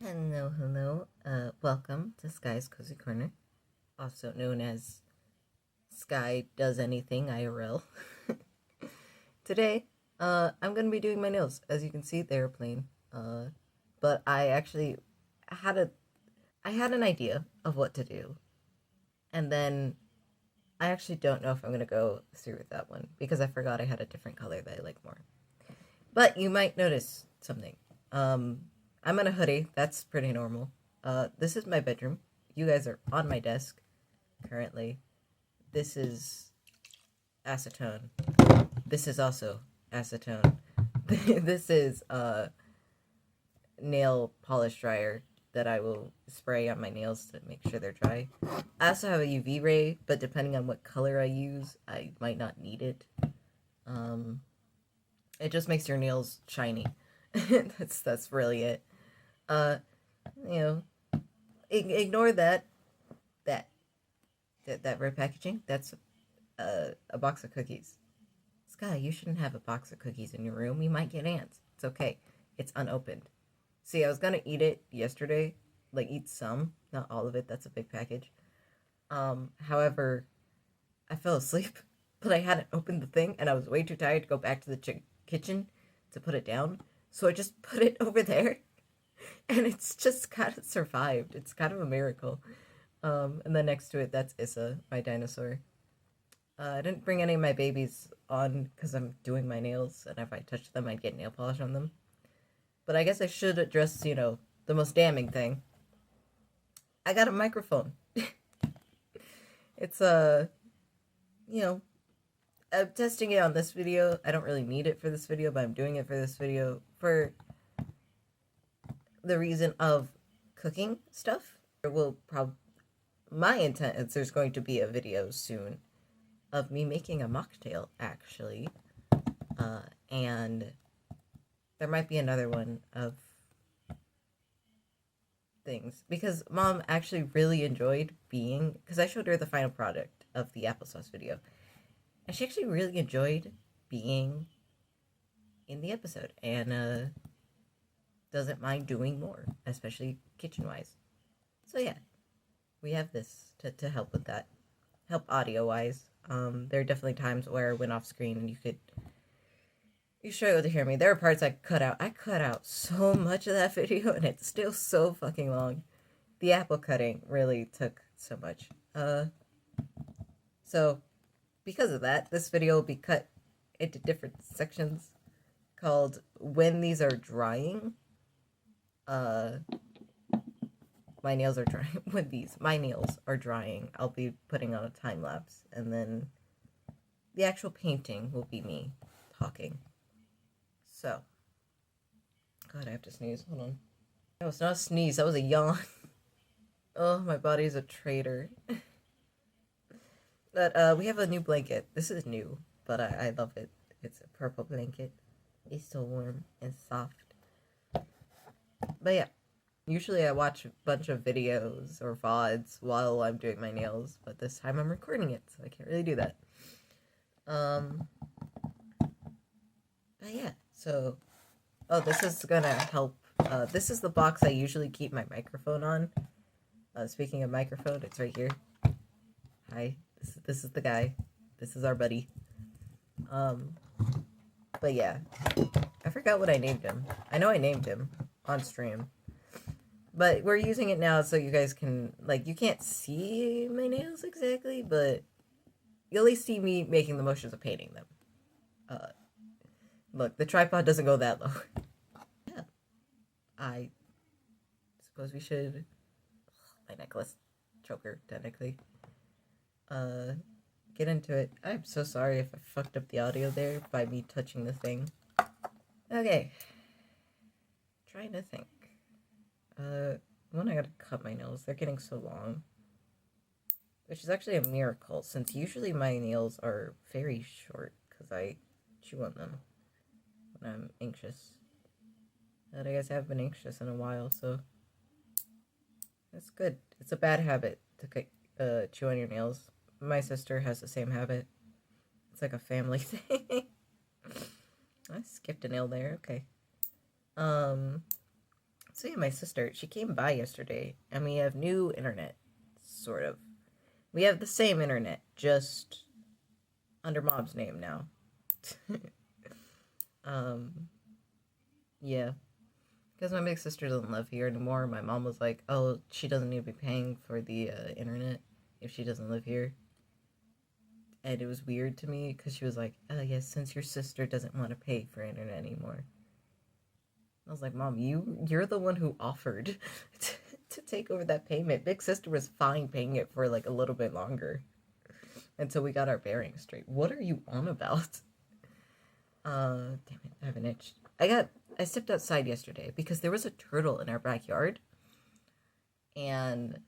Hello. Welcome to Sky's Cozy Corner, also known as Sky Does Anything IRL. Today, I'm gonna be doing my nails. As you can see, they're plain. But I actually had a, I had an idea of what to do, and then I actually don't know if I'm gonna go through with that one because I forgot I had a different color that I like more. But you might notice something. I'm in a hoodie. That's pretty normal. This is my bedroom. You guys are on my desk currently. This is acetone. This is also acetone. This is nail polish dryer that I will spray on my nails to make sure they're dry. I also have a UV ray, but depending on what color I use, I might not need it. Um, it just makes your nails shiny. That's really it. Uh, you know, ignore that that red packaging. That's a box of cookies. Sky, you shouldn't have a box of cookies in your room. You might get ants. It's okay. It's unopened. See, I was gonna eat it yesterday, like eat some, not all of it. That's a big package. However, I fell asleep, but I hadn't opened the thing, and I was way too tired to go back to the kitchen to put it down. So I just put it over there, and it's just kind of survived. It's kind of a miracle. And then next to it, that's Issa, my dinosaur. I didn't bring any of my babies on because I'm doing my nails, and if I touched them, I'd get nail polish on them. But I guess I should address, the most damning thing. I got a microphone. It's you know, I'm testing it on this video. I don't really need it for this video, but I'm doing it for this video for the reason of cooking stuff. My intent is there's going to be a video soon of me making a mocktail, actually. And there might be another one of things. Because Mom actually really enjoyed being... Because I showed her the final product of the applesauce video. And she actually really enjoyed being in the episode. And doesn't mind doing more, especially kitchen-wise. So yeah, we have this to help with that. Help audio-wise. There are definitely times where I went off screen and you struggle to hear me. There are parts I cut out. I cut out so much of that video and it's still so fucking long. The apple cutting really took so much. So because of that, this video will be cut into different sections called When These Are Drying. My nails are drying. My nails are drying, I'll be putting on a time lapse, and then the actual painting will be me talking. So, God, I have to sneeze. Hold on. That was not a sneeze. That was a yawn. Oh, my body's a traitor. But we have a new blanket. This is new, but I love it. It's a purple blanket. It's so warm and soft. But yeah. Usually I watch a bunch of videos or VODs while I'm doing my nails, but this time I'm recording it, so I can't really do that. But yeah, so... Oh, this is gonna help. This is the box I usually keep my microphone on. Speaking of microphone, it's right here. Hi, this is the guy. This is our buddy. But yeah. I forgot what I named him. I know I named him on stream. But we're using it now so you guys can, you can't see my nails exactly, but you'll at least see me making the motions of painting them. Look, the tripod doesn't go that low. Yeah. I suppose we should... My necklace. Choker, technically. Get into it. I'm so sorry if I fucked up the audio there by me touching the thing. Okay. Trying to think. When I gotta cut my nails, they're getting so long. Which is actually a miracle, since usually my nails are very short, because I chew on them when I'm anxious. And I guess I haven't been anxious in a while, so... That's good. It's a bad habit to chew on your nails. My sister has the same habit. It's like a family thing. I skipped a nail there, okay. So yeah, my sister, she came by yesterday, and we have new internet, sort of. We have the same internet, just under mom's name now. um, yeah, because my big sister doesn't live here anymore. My mom was like, "Oh, she doesn't need to be paying for the internet if she doesn't live here." And it was weird to me because she was like, "Oh yes, since your sister doesn't want to pay for internet anymore." I was like, "Mom, you're the one who offered to take over that payment. Big sister was fine paying it for like a little bit longer until we got our bearings straight. What are you on about?" Damn it, I have an itch. I stepped outside yesterday because there was a turtle in our backyard, and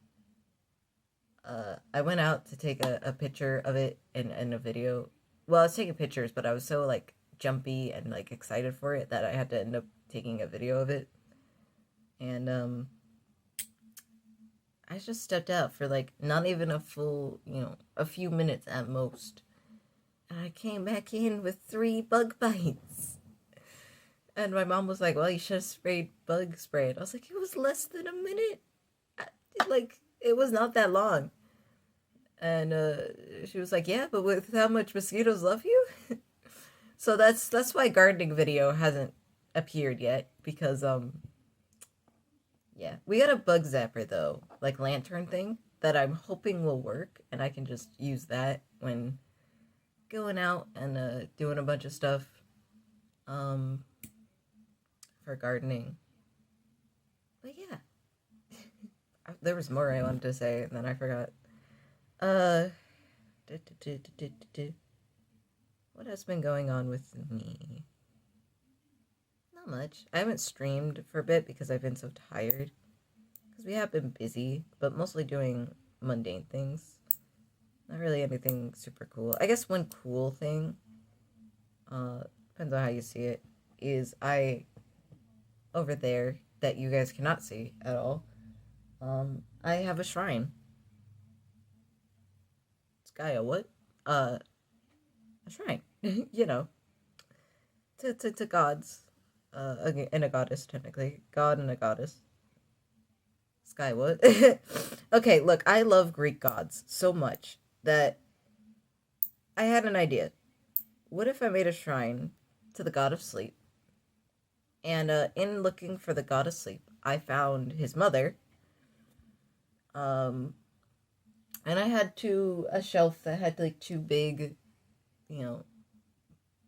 I went out to take a picture of it and a video. Well, I was taking pictures, but I was so like jumpy and like excited for it that I had to end up taking a video of it. And I just stepped out for like not even a full, a few minutes at most. And I came back in with 3 bug bites. And my mom was like, "Well, you should have sprayed bug spray." And I was like, "It was less than a minute. Like, it was not that long." And she was like, "Yeah, but with how much mosquitoes love you?" So that's why gardening video hasn't appeared yet, because yeah, we got a bug zapper though, like lantern thing that I'm hoping will work, and I can just use that when going out and doing a bunch of stuff um for gardening. But yeah, there was more I wanted to say and then I forgot. Uh, what has been going on with me? Not much. I haven't streamed for a bit because I've been so tired. Because we have been busy, but mostly doing mundane things. Not really anything super cool. I guess one cool thing, depends on how you see it, is over there, that you guys cannot see at all, I have a shrine. Skya, what? A shrine. You know, to gods. And a goddess, technically. God and a goddess. Sky, what? Okay, look, I love Greek gods so much that I had an idea. What if I made a shrine to the god of sleep? And in looking for the god of sleep, I found his mother. Um, and I had a shelf that had like 2 big, you know,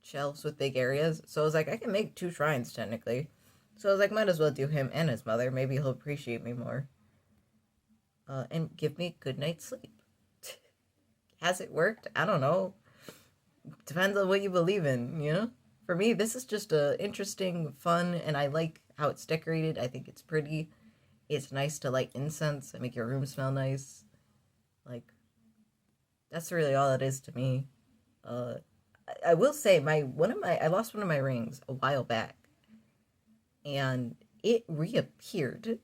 shelves with big areas. So I was like, I can make 2 shrines technically. So I was like, might as well do him and his mother. Maybe he'll appreciate me more. And give me a good night's sleep. Has it worked? I don't know. Depends on what you believe in, you know? For me, this is just a interesting, fun, and I like how it's decorated. I think it's pretty. It's nice to light incense and make your room smell nice. Like, that's really all it is to me. I will say I lost one of my rings a while back, and it reappeared.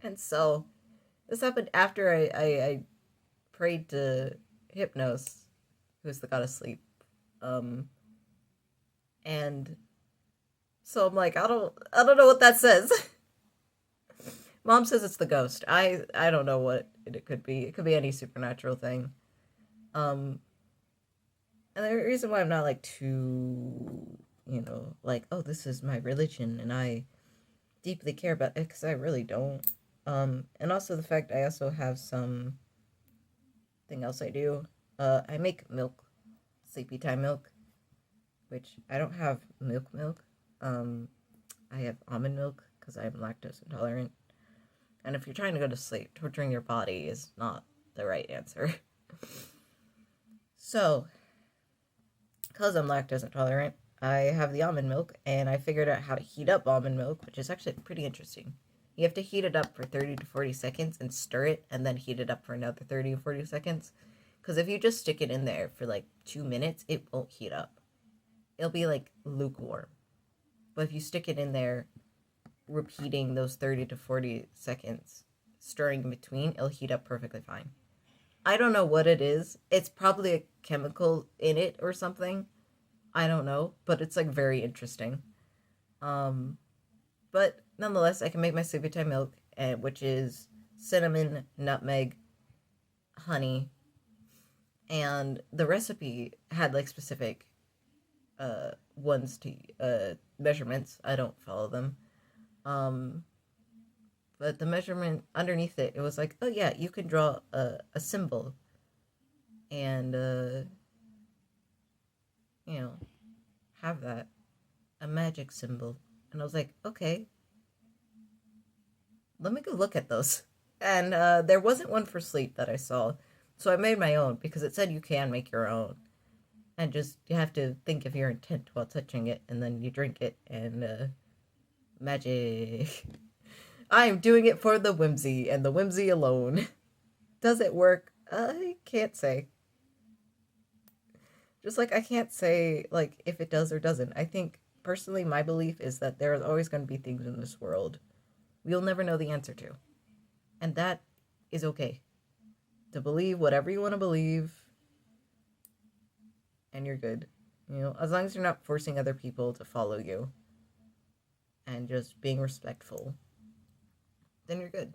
And so this happened after I prayed to Hypnos, who's the god of sleep. And so I'm like, I don't know what that says. Mom says it's the ghost. I don't know what it could be. It could be any supernatural thing. And the reason why I'm not like too, like, oh, this is my religion and I deeply care about it, because I really don't. And also the fact I also have something else I do. I make milk, sleepy time milk, which I don't have milk. I have almond milk because I'm lactose intolerant. And if you're trying to go to sleep, torturing your body is not the right answer. So, because I'm lactose intolerant, I have the almond milk, and I figured out how to heat up almond milk, which is actually pretty interesting. You have to heat it up for 30 to 40 seconds and stir it, and then heat it up for another 30 to 40 seconds. Because if you just stick it in there for like 2 minutes, it won't heat up. It'll be like lukewarm. But if you stick it in there, repeating those 30 to 40 seconds, stirring in between, it'll heat up perfectly fine. I don't know what it is. It's probably a chemical in it or something. I don't know, but it's like very interesting. But nonetheless, I can make my sleepy time milk, which is cinnamon, nutmeg, honey, and the recipe had like specific ones to measurements. I don't follow them. Um, but the measurement underneath it, it was like, oh yeah, you can draw a symbol and you know, have that, a magic symbol. And I was like, okay, let me go look at those. And there wasn't one for sleep that I saw, so I made my own because it said you can make your own, and just you have to think of your intent while touching it, and then you drink it, and magic. I am doing it for the whimsy and the whimsy alone. Does it work? I can't say. Just like I can't say like if it does or doesn't. I think personally my belief is that there is always going to be things in this world we'll never know the answer to. And that is okay. To believe whatever you want to believe and you're good. You know, as long as you're not forcing other people to follow you and just being respectful, then you're good.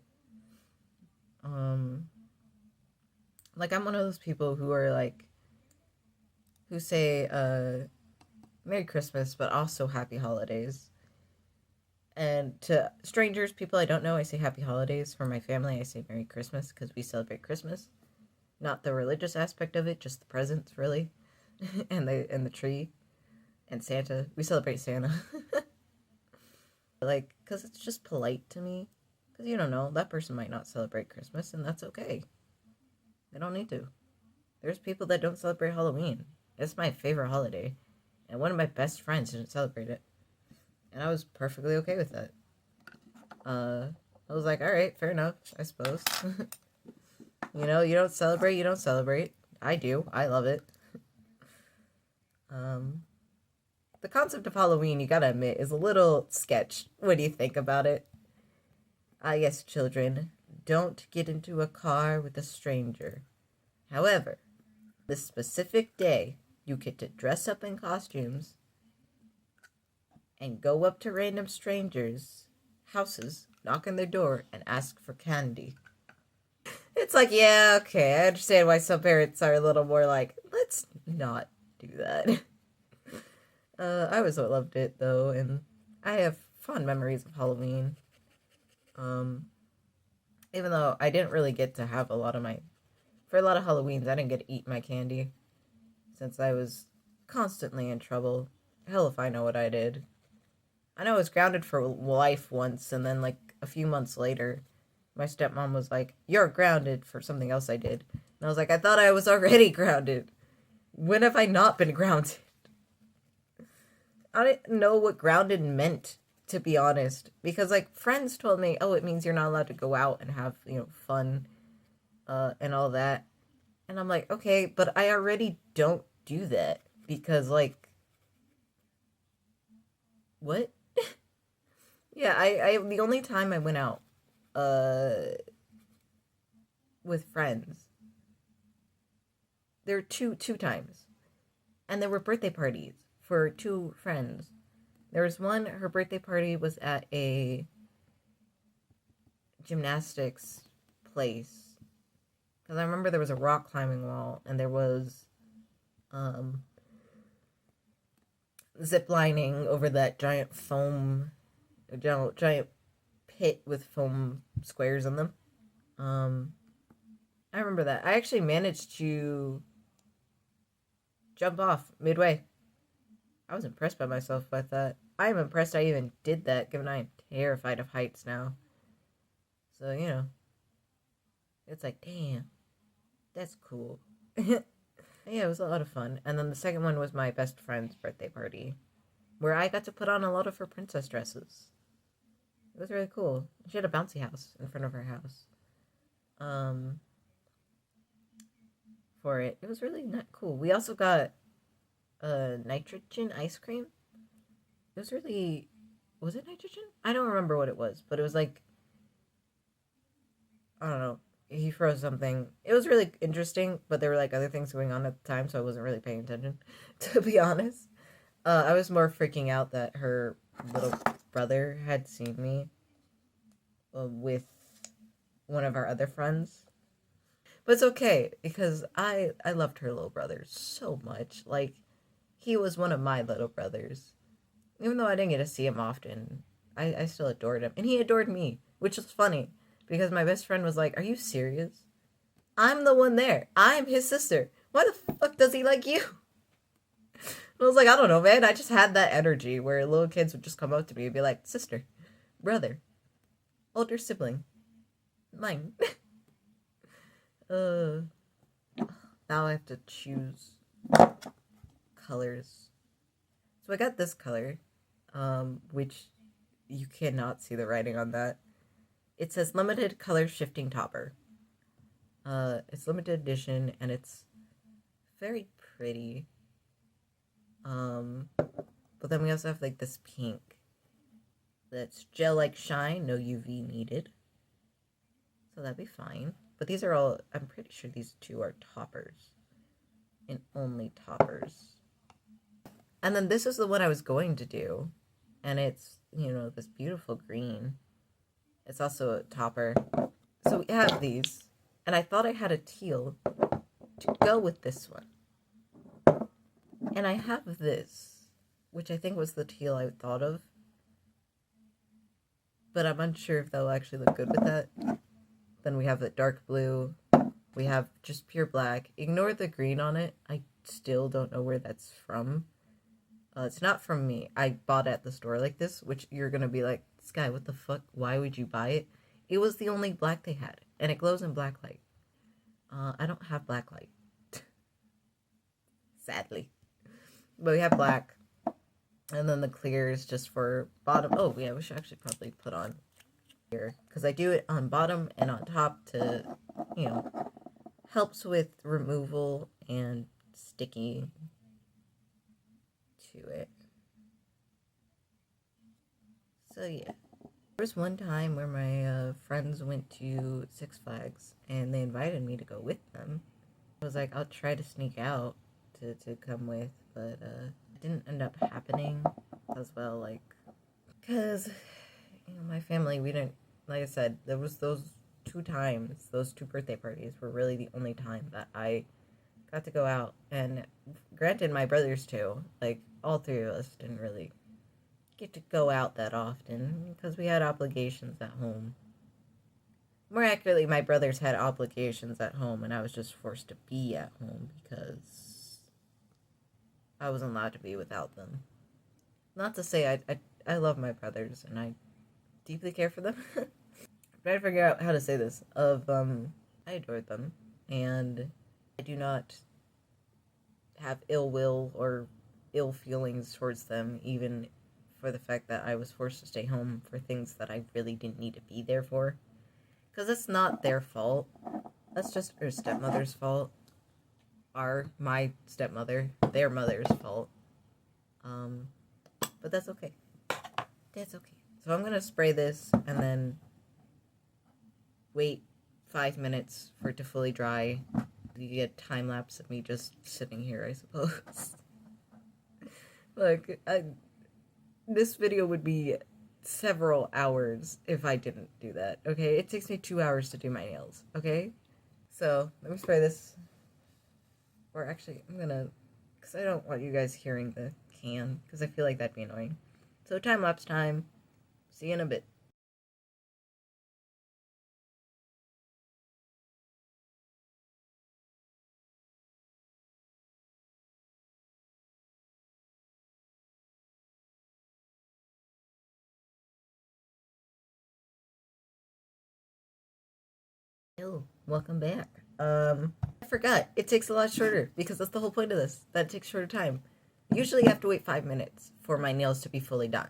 Like I'm one of those people who are like who say Merry Christmas but also Happy Holidays. And to strangers, people I don't know, I say Happy Holidays. For my family, I say Merry Christmas because we celebrate Christmas. Not the religious aspect of it, just the presents, really. and the tree. And Santa. We celebrate Santa. Like, because it's just polite to me. Because you don't know, that person might not celebrate Christmas, and that's okay. They don't need to. There's people that don't celebrate Halloween. It's my favorite holiday. And one of my best friends didn't celebrate it. And I was perfectly okay with that. I was like, alright, fair enough, I suppose. You know, you don't celebrate, you don't celebrate. I do. I love it. The concept of Halloween, you gotta admit, is a little sketch when you think about it. Yes, children, don't get into a car with a stranger. However, this specific day, you get to dress up in costumes and go up to random strangers' houses, knock on their door, and ask for candy. It's like, yeah, okay, I understand why some parents are a little more like, let's not do that. I always loved it, though, and I have fond memories of Halloween. Even though I didn't really get to have a lot of for a lot of Halloweens, I didn't get to eat my candy, since I was constantly in trouble. Hell if I know what I did. I know I was grounded for life once, and then, like, a few months later, my stepmom was like, you're grounded for something else I did. And I was like, I thought I was already grounded. When have I not been grounded? I didn't know what grounded meant, to be honest. Because, like, friends told me, oh, it means you're not allowed to go out and have, you know, fun, and all that. And I'm like, okay, but I already don't do that. Because, like, what? Yeah, I the only time I went out, with friends, there were two times. And there were birthday parties for two friends. There was one, her birthday party was at a gymnastics place. Because I remember there was a rock climbing wall, and there was zip lining over that giant foam, giant pit with foam squares in them. I remember that. I actually managed to jump off midway. I was impressed by myself with that. I am impressed I even did that, given I am terrified of heights now. So, you know, it's like, damn, that's cool. Yeah, it was a lot of fun. And then the second one was my best friend's birthday party, where I got to put on a lot of her princess dresses. It was really cool. She had a bouncy house in front of her house. For it. It was really not cool. We also got nitrogen ice cream. It was really... Was it nitrogen? I don't remember what it was, but it was like... I don't know. He froze something. It was really interesting, but there were like other things going on at the time, so I wasn't really paying attention, to be honest. I was more freaking out that her little brother had seen me with one of our other friends. But it's okay because I loved her little brother so much. Like, he was one of my little brothers. Even though I didn't get to see him often, I still adored him. And he adored me, which was funny because my best friend was like, "Are you serious? I'm the one there. I'm his sister. Why the fuck does he like you?" And I was like, I don't know, man. I just had that energy where little kids would just come up to me and be like, "Sister, brother, older sibling, mine." uh, Now I have to choose colors. So I got this color, which you cannot see the writing on that. It says limited color shifting topper. It's limited edition and it's very pretty. But then we also have like this pink that's gel-like shine, no UV needed. So that'd be fine. But these are all, I'm pretty sure these two are toppers. And only toppers. And then this is the one I was going to do. And it's, you know, this beautiful green. It's also a topper. So we have these. And I thought I had a teal to go with this one. And I have this, which I think was the teal I thought of. But I'm unsure if that'll actually look good with that. Then we have the dark blue. We have just pure black. Ignore the green on it. I still don't know where that's from. It's not from me. I bought it at the store like this, which you're going to be like, Sky, what the fuck? Why would you buy it? It was the only black they had. And it glows in black light. I don't have black light. Sadly. But we have black. And then the clear is just for bottom. Oh, yeah, we should actually probably put on here. Because I do it on bottom and on top to, you know, helps with removal and sticky to it. So, yeah. There was one time where my friends went to Six Flags and they invited me to go with them. I was like, I'll try to sneak out to come with, but it didn't end up happening as well, like, because, you know, my family, we didn't, like I said, there was those two times, those two birthday parties were really the only time that I got to go out, and granted, my brothers too, like, all three of us didn't really get to go out that often, because we had obligations at home. More accurately, my brothers had obligations at home, and I was just forced to be at home, because I wasn't allowed to be without them. Not to say I love my brothers, and I deeply care for them. I'm trying to figure out how to say this. I adore them, and I do not have ill will or ill feelings towards them, even for the fact that I was forced to stay home for things that I really didn't need to be there for. Because it's not their fault. That's just her stepmother's fault. My stepmother, their mother's fault. But that's okay. That's okay. So I'm gonna spray this and then wait 5 minutes for it to fully dry. You get a time lapse of me just sitting here, I suppose. Look, this video would be several hours if I didn't do that, okay? It takes me 2 hours to do my nails, okay? So, let me spray this. Or actually, I'm gonna, because I don't want you guys hearing the can, because I feel like that'd be annoying. So, time-lapse time. See you in a bit. Hello, welcome back. I forgot. It takes a lot shorter, because that's the whole point of this. That it takes shorter time. Usually I have to wait 5 minutes for my nails to be fully done.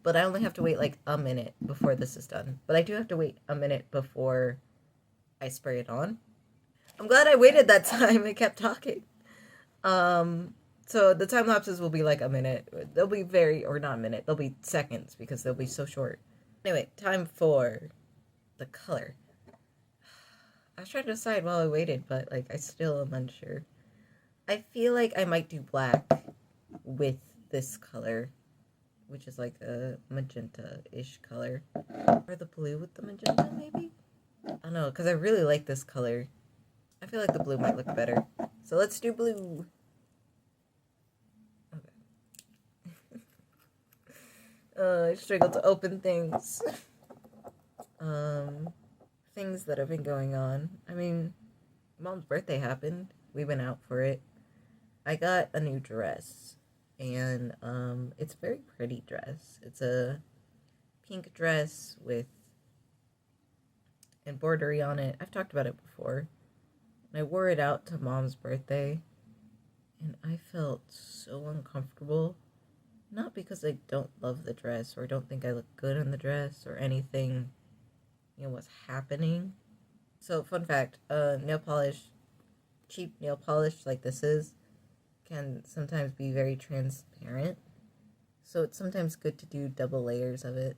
But I only have to wait like a minute before this is done. But I do have to wait a minute before I spray it on. I'm glad I waited that time. I kept talking. So the time lapses will be like a minute. They'll be or not a minute. They'll be seconds because they'll be so short. Anyway, time for the color. I was trying to decide while I waited, but like I still am unsure. I feel like I might do black with this color. which is like a magenta-ish color. Or the blue with the magenta, maybe? I don't know, because I really like this color. I feel like the blue might look better. So let's do blue. Okay. I struggle to open things. Things that have been going on. I mean, Mom's birthday happened. We went out for it. I got a new dress. And, it's a very pretty dress. It's a pink dress with embroidery on it. I've talked about it before. And I wore it out to Mom's birthday. And I felt so uncomfortable. Not because I don't love the dress or don't think I look good in the dress or anything, what's happening. So, fun fact, nail polish, cheap nail polish like this is, can sometimes be very transparent. So it's sometimes good to do double layers of it.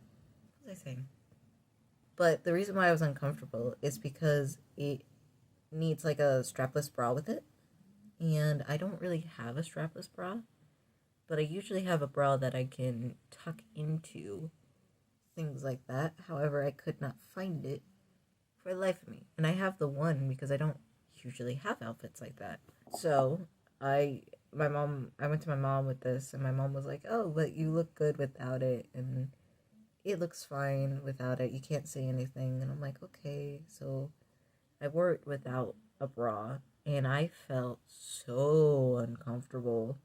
What was I saying? But the reason why I was uncomfortable is because it needs like a strapless bra with it. And I don't really have a strapless bra. But I usually have a bra that I can tuck into, things like that. However, I could not find it for the life of me. And I have the one because I don't usually have outfits like that. So I went to my mom with this, and my mom was like, "Oh, but you look good without it, and it looks fine without it. You can't say anything." And I'm like, "Okay." So I wore it without a bra, and I felt so uncomfortable.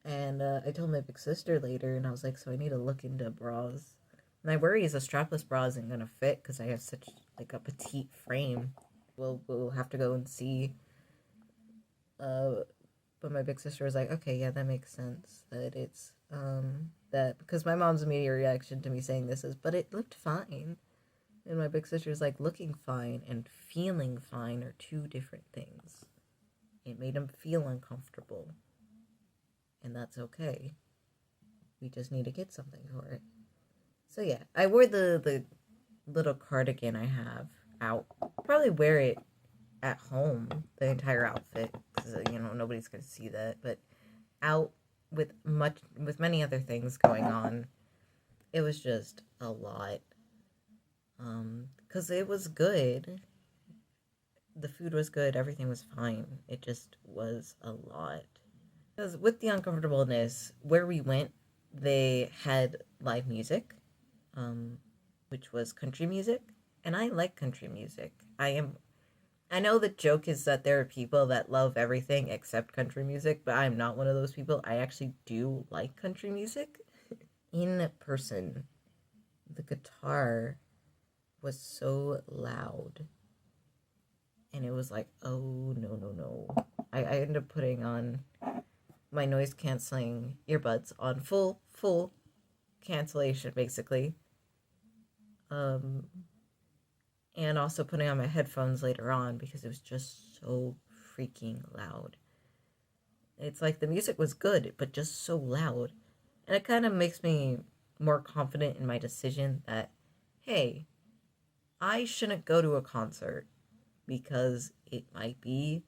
And I told my big sister later, and I was like, "So I need to look into bras." My worry is a strapless bra isn't gonna fit because I have such like a petite frame. We'll have to go and see. But my big sister was like, "Okay, yeah, that makes sense. That it's that," because my mom's immediate reaction to me saying this is, "But it looked fine." And my big sister's like, "Looking fine and feeling fine are two different things. It made him feel uncomfortable. And that's okay. We just need to get something for it." So yeah, I wore the little cardigan I have out. Probably wear it at home, the entire outfit, because nobody's gonna see that. But out with many other things going on, it was just a lot. Because it was good. The food was good. Everything was fine. It just was a lot. Because with the uncomfortableness, where we went, they had live music, which was country music, and I like country music. I know the joke is that there are people that love everything except country music, but I'm not one of those people. I actually do like country music. In person, the guitar was so loud, and it was like, oh, no, no, no. I ended up putting on my noise canceling earbuds on full cancellation, basically. And also putting on my headphones later on because it was just so freaking loud. It's like the music was good, but just so loud. And it kind of makes me more confident in my decision that, hey, I shouldn't go to a concert because it might be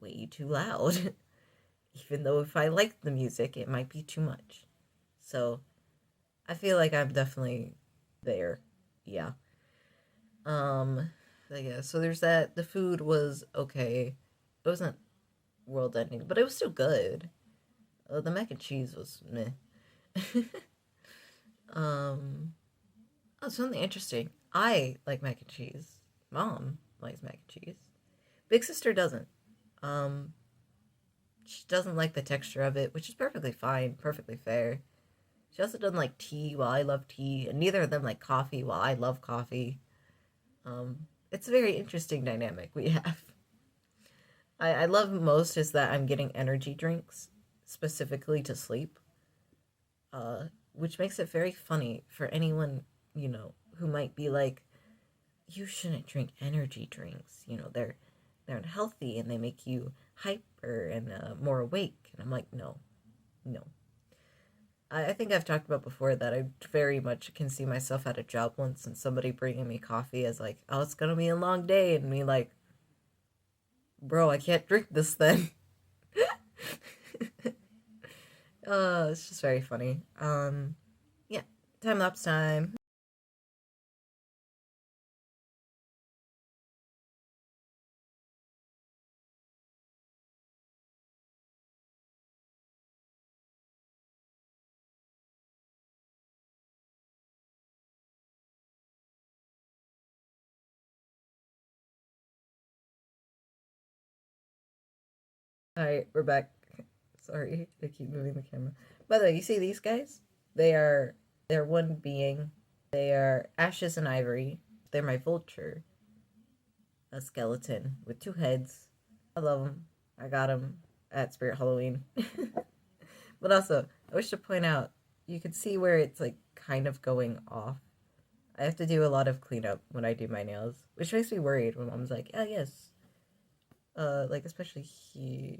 way too loud. Even though if I like the music, it might be too much. So I feel like I'm definitely there. Yeah. So there's that. The food was okay. It wasn't world ending, but it was still good. The mac and cheese was meh. Something interesting. I like mac and cheese. Mom likes mac and cheese. Big sister doesn't. She doesn't like the texture of it, which is perfectly fine, perfectly fair. She also doesn't like tea while I love tea, and neither of them like coffee while I love coffee. It's a very interesting dynamic we have. I love most is that I'm getting energy drinks specifically to sleep, which makes it very funny for anyone, who might be like, you shouldn't drink energy drinks. They're unhealthy and they make you hyper and more awake. And I'm like, no. I think I've talked about before that I very much can see myself at a job once and somebody bringing me coffee as like, oh, it's gonna be a long day, and me like, bro, I can't drink this then. It's just very funny. Yeah, time lapse time. Alright, we're back. Sorry, I keep moving the camera. By the way, you see these guys? They're one being. They are ashes and ivory. They're my vulture, a skeleton with two heads. I love them. I got them at Spirit Halloween. But also, I wish to point out, you can see where it's like kind of going off. I have to do a lot of cleanup when I do my nails, which makes me worried when mom's like, "Oh yes," like especially here.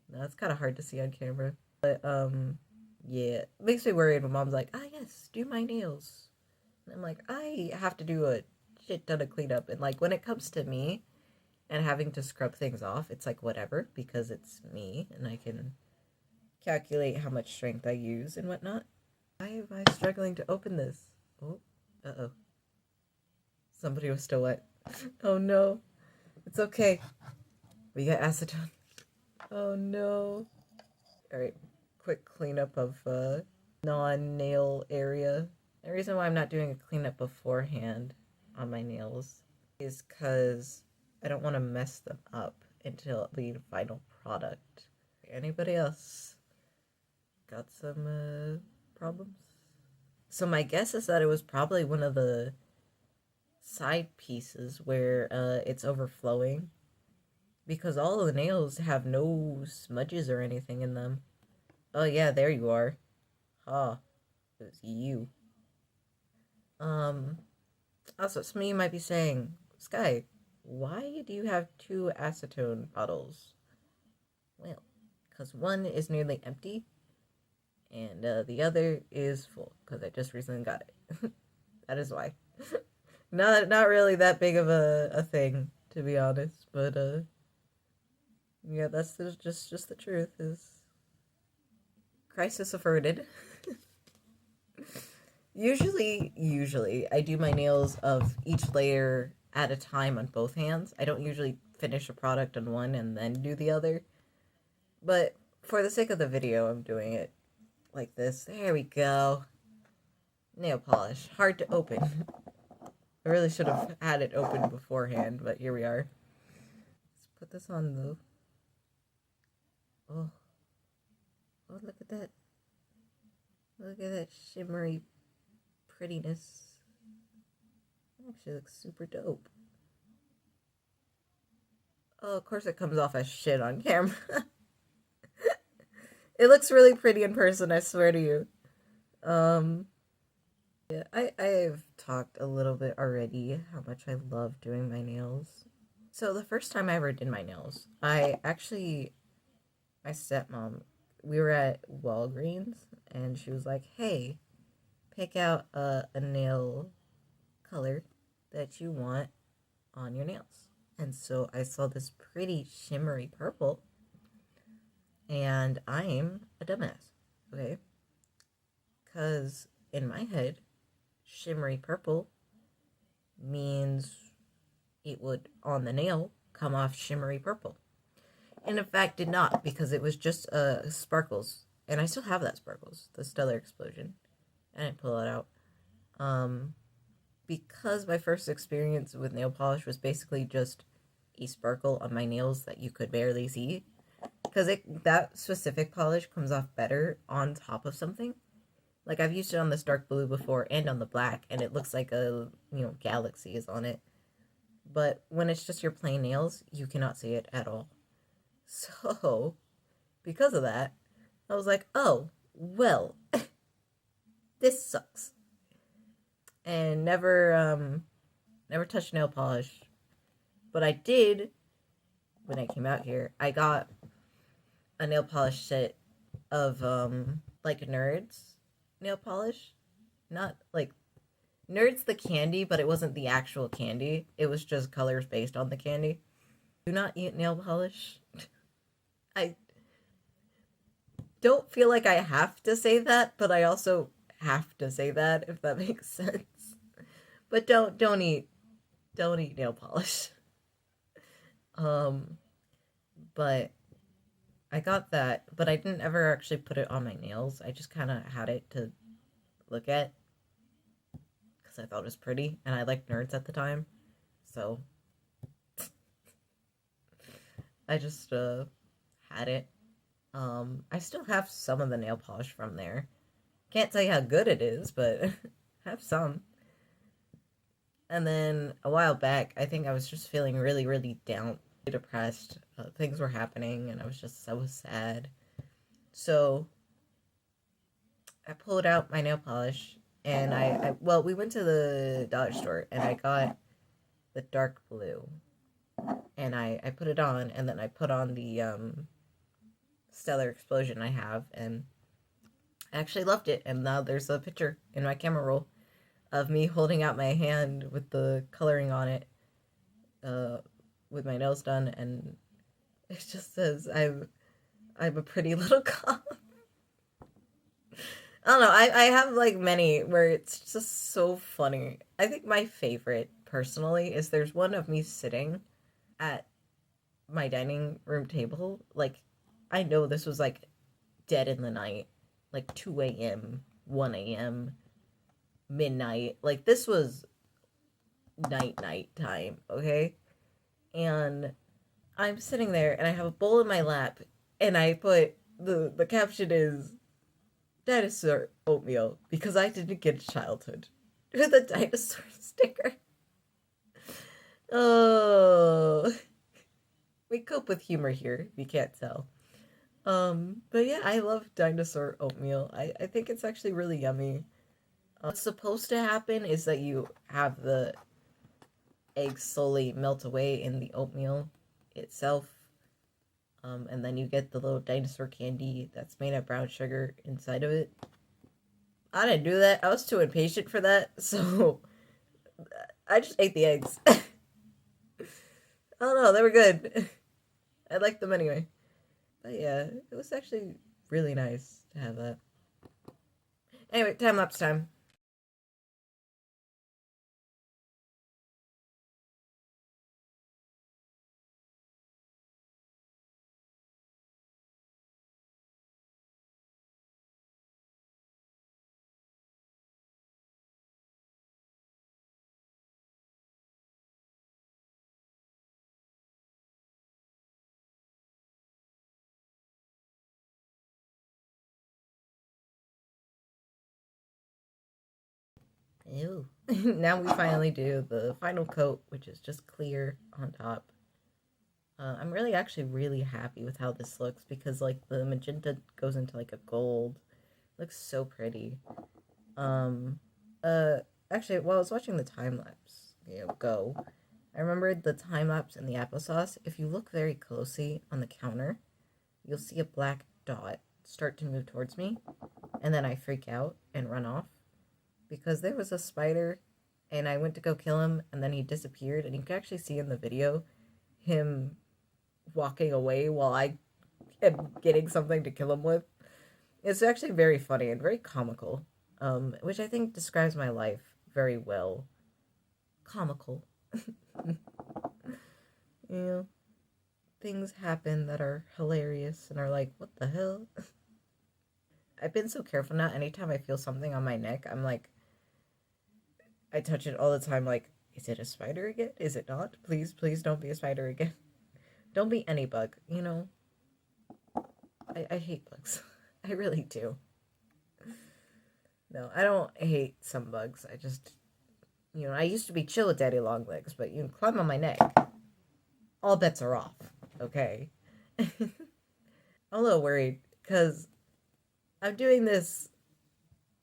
No, it's kind of hard to see on camera, but yeah, it makes me worried when mom's like, "Ah yes, do my nails," and I'm like, I have to do a shit ton of cleanup, and like when it comes to me and having to scrub things off, it's like whatever because it's me and I can calculate how much strength I use and whatnot. Why am I struggling to open this? Oh, uh-oh. Somebody was still wet. Oh no. It's okay. We got acetone. Oh no. Alright. Quick cleanup of non-nail area. The reason why I'm not doing a cleanup beforehand on my nails is because I don't want to mess them up until the final product. Anybody else got some problems? So my guess is that it was probably one of the side pieces where it's overflowing because all of the nails have no smudges or anything in them. Oh yeah, there you are. Ah, it was you. Um, Also, some of you might be saying, Sky, why do you have two acetone bottles? Well, because one is nearly empty and the other is full because I just recently got it. That is why. Not really that big of a thing, to be honest, but yeah, that's just the truth is crisis averted. Usually I do my nails of each layer at a time on both hands. I don't usually finish a product on one and then do the other. But for the sake of the video, I'm doing it like this. There we go. Nail polish. Hard to open. I really should have had it open beforehand, but here we are. Let's put this on though. Oh. Oh, look at that. Look at that shimmery prettiness. It actually looks super dope. Oh, of course it comes off as shit on camera. It looks really pretty in person, I swear to you. Yeah, I've talked a little bit already how much I love doing my nails. So the first time I ever did my nails, my stepmom, we were at Walgreens and she was like, "Hey, pick out a nail color that you want on your nails." And so I saw this pretty shimmery purple and I'm a dumbass, okay? Because in my head, shimmery purple means it would, on the nail, come off shimmery purple. And in fact, did not, because it was just sparkles. And I still have that sparkles, the Stellar Explosion. I didn't pull it out. Because my first experience with nail polish was basically just a sparkle on my nails that you could barely see. Because that specific polish comes off better on top of something. Like, I've used it on this dark blue before and on the black, and it looks like a, galaxy is on it. But when it's just your plain nails, you cannot see it at all. So, because of that, I was like, oh, well, this sucks. And never touched nail polish. But I did, when I came out here, I got a nail polish set of, like, Nerds nail polish. Not, like, Nerds the candy, but it wasn't the actual candy. It was just colors based on the candy. Do not eat nail polish. I don't feel like I have to say that, but I also have to say that, if that makes sense. But don't eat nail polish. Um, but I got that, but I didn't ever actually put it on my nails. I just kind of had it to look at because I thought it was pretty, and I liked nerds at the time, so I just had it. I still have some of the nail polish from there. Can't tell you how good it is, but have some. And then a while back, I think I was just feeling really, really down, depressed. Things were happening, and I was just so sad. So I pulled out my nail polish, and well, we went to the dollar store, and I got the dark blue, and I put it on, and then I put on the stellar explosion I have, and I actually loved it. And now there's a picture in my camera roll of me holding out my hand with the coloring on it, uh, with my nails done, and it just says I'm a pretty little cop. I don't know. I have like many where it's just so funny. I think my favorite personally is there's one of me sitting at my dining room table. Like, I know this was like dead in the night, like 2 a.m., 1 a.m., midnight. Like, this was night time, okay? And I'm sitting there and I have a bowl in my lap and I put the caption is dinosaur oatmeal because I didn't get a childhood with a dinosaur sticker. Oh, we cope with humor here, if you can't tell. But yeah, I love dinosaur oatmeal. I think it's actually really yummy. What's supposed to happen is that you have the eggs slowly melt away in the oatmeal itself. And then you get the little dinosaur candy that's made of brown sugar inside of it. I didn't do that. I was too impatient for that, so I just ate the eggs. I don't know, they were good. I liked them anyway. But yeah, it was actually really nice to have that. Anyway, time lapse time. Ew. Now we finally do the final coat, which is just clear on top. I'm really actually really happy with how this looks because like the magenta goes into like a gold. It looks so pretty. Um uh Actually, while I was watching the time lapse, go. I remembered the time lapse and the applesauce. If you look very closely on the counter, you'll see a black dot start to move towards me, and then I freak out and run off because there was a spider and I went to go kill him and then he disappeared, and you can actually see in the video him walking away while I am getting something to kill him with. It's actually very funny and very comical, which I think describes my life very well. Comical. You know, things happen that are hilarious and are like, what the hell? I've been so careful now. Anytime I feel something on my neck, I'm like, I touch it all the time. Like, is it a spider again? Is it not? Please, please don't be a spider again. Don't be any bug. I hate bugs. I really do. No, I don't hate some bugs. I just, I used to be chill with daddy long legs, but you can climb on my neck. All bets are off. Okay. I'm a little worried because I'm doing this.